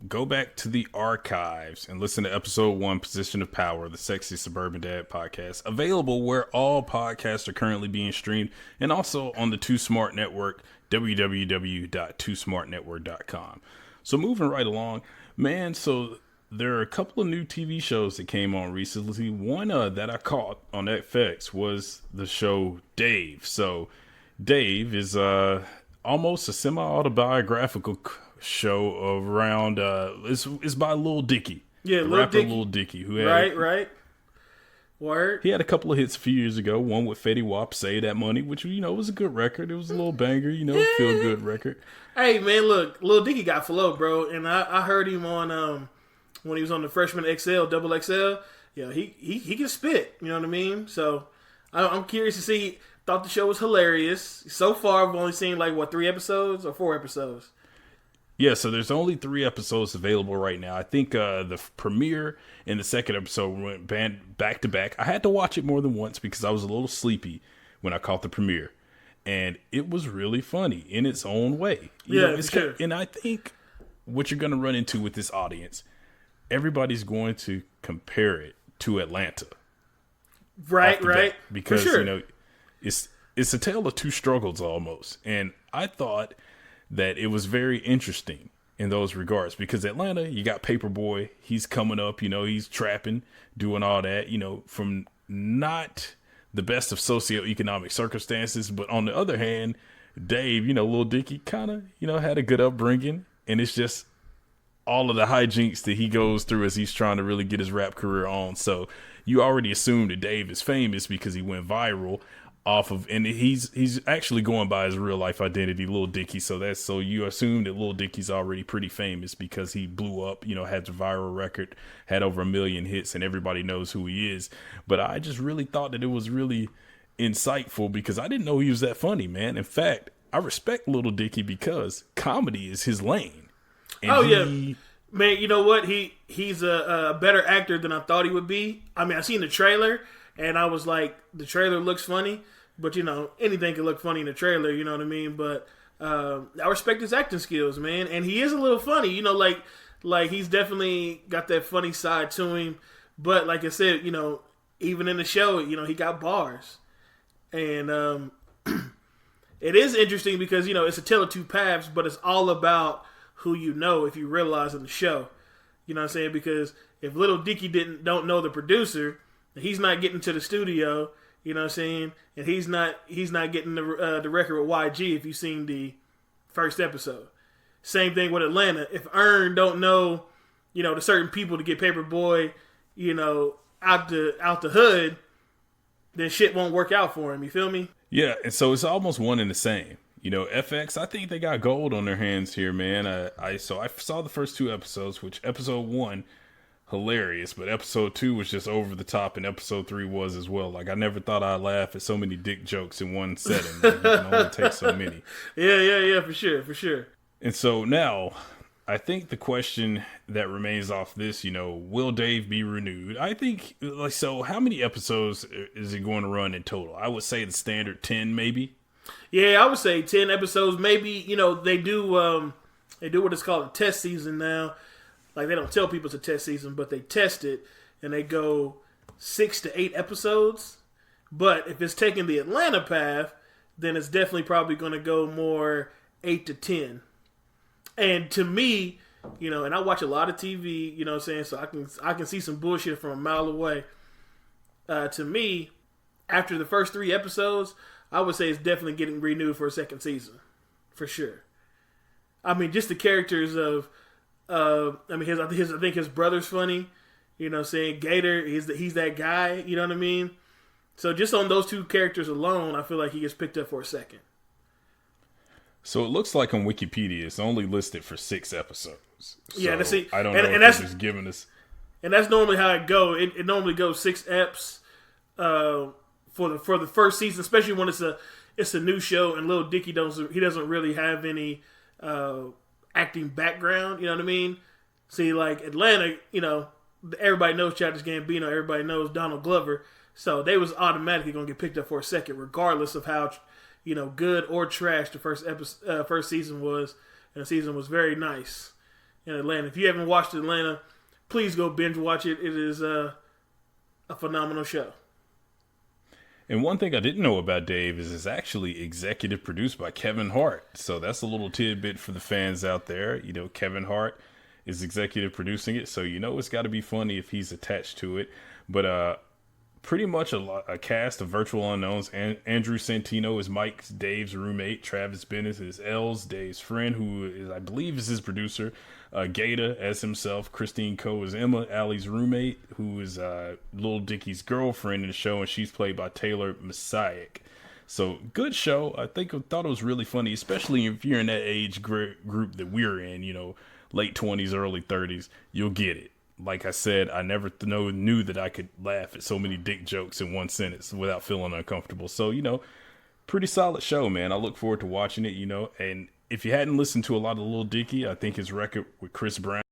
go back to the archives and listen to episode 1, Position of Power, the Sexy Suburban Dad podcast, available where all podcasts are currently being streamed, and also on the Too Smart Network, www.toosmartnetwork.com. So moving right along, man, so there are a couple of new TV shows that came on recently. One that I caught on FXX was the show Dave. So Dave is almost a semi-autobiographical show around, it's by Lil Dicky. Yeah, Lil Dicky. Who had right. Word. He had a couple of hits a few years ago. One with Fetty Wap, Say That Money, which, was a good record. It was a little banger, feel good record. Hey, man, look, Lil Dicky got flow, bro. And I heard him on, when he was on the Freshman XL, Double XL. Yeah, he can spit, you know what I mean? So I'm curious to see. Thought the show was hilarious. So far, I've only seen 3 episodes or 4 episodes? Yeah, so there's only 3 episodes available right now. I think the premiere and the second episode went back to back. I had to watch it more than once because I was a little sleepy when I caught the premiere. And it was really funny in its own way. Sure. And I think what you're going to run into with this audience, everybody's going to compare it to Atlanta. Right. Because, sure. It's a tale of two struggles almost. And I thought that it was very interesting in those regards because Atlanta, you got Paperboy, he's coming up, he's trapping, doing all that, from not the best of socioeconomic circumstances. But on the other hand, Dave, Lil Dicky kind of, had a good upbringing, and it's just all of the hijinks that he goes through as he's trying to really get his rap career on. So you already assume that Dave is famous because he went viral off of, and he's actually going by his real life identity, Lil Dicky. So you assume that Lil Dicky's already pretty famous because he blew up, had a viral record, had over 1 million hits, and everybody knows who he is. But I just really thought that it was really insightful because I didn't know he was that funny, man. In fact, I respect Lil Dicky because comedy is his lane. And man, you know what? He's a better actor than I thought he would be. I mean, I seen the trailer and I was like, the trailer looks funny, but anything can look funny in the trailer, you know what I mean? But I respect his acting skills, man, and he is a little funny, like he's definitely got that funny side to him. But like I said, even in the show, he got bars, and it is interesting because it's a tale of two paths, but it's all about who if you realize in the show. You know what I'm saying? Because if Little Dicky don't know the producer, he's not getting to the studio, you know what I'm saying? And he's not getting the record with YG if you've seen the first episode. Same thing with Atlanta. If Earn don't know, the certain people to get Paperboy, out the hood, then shit won't work out for him. You feel me? Yeah, and so it's almost one and the same. FX, I think they got gold on their hands here, man. I saw the first 2 episodes, which episode 1, hilarious, but episode 2 was just over the top, and episode 3 was as well. Like, I never thought I'd laugh at so many dick jokes in one setting. Like, you can only take so many. Yeah, for sure. And so now, I think the question that remains off this, will Dave be renewed? I think, so how many episodes is it going to run in total? I would say the standard 10, maybe. Yeah, I would say 10 episodes. Maybe, they do what is called a test season now. Like, they don't tell people it's a test season, but they test it, and they go 6 to 8 episodes. But if it's taking the Atlanta path, then it's definitely probably going to go more 8 to 10. And to me, and I watch a lot of TV, you know what I'm saying, so I can see some bullshit from a mile away. To me, after the first 3 episodes, I would say it's definitely getting renewed for a second season, for sure. I mean, just the characters of, I think his brother's funny, you know what I'm saying? Gator, he's that guy, you know what I mean? So just on those 2 characters alone, I feel like he gets picked up for a second. So it looks like on Wikipedia, it's only listed for 6 episodes. Yeah, so I don't know if that's they're just giving us. And that's normally how it goes. It normally goes 6 eps for the first season, especially when it's a new show and Lil Dicky doesn't really have any acting background. You know what I mean? See, like Atlanta, everybody knows Childish Gambino, everybody knows Donald Glover, so they was automatically gonna get picked up for a second, regardless of how good or trash the first season was, and the season was very nice. in Atlanta. If you haven't watched Atlanta, please go binge watch it. It is a phenomenal show. And one thing I didn't know about Dave is it's actually executive produced by Kevin Hart. So that's a little tidbit for the fans out there. You know, Kevin Hart is executive producing it. So you know it's got to be funny if he's attached to it. But pretty much a cast of virtual unknowns. Andrew Santino is Mike's Dave's roommate. Travis Bennett is L's Dave's friend, who is, I believe, is his producer. Gata as himself. Christine Coe is Emma, Allie's roommate, who is Lil Dicky's girlfriend in the show, and she's played by Taylor Messiah. So good show. I thought it was really funny, especially if you're in that age group that we're in. You know, late 20s, early 30s. You'll get it. Like I said, I never knew that I could laugh at so many dick jokes in one sentence without feeling uncomfortable. So, you know, pretty solid show, man. I look forward to watching it, you know. And if you hadn't listened to a lot of Lil Dicky, I think his record with Chris Brown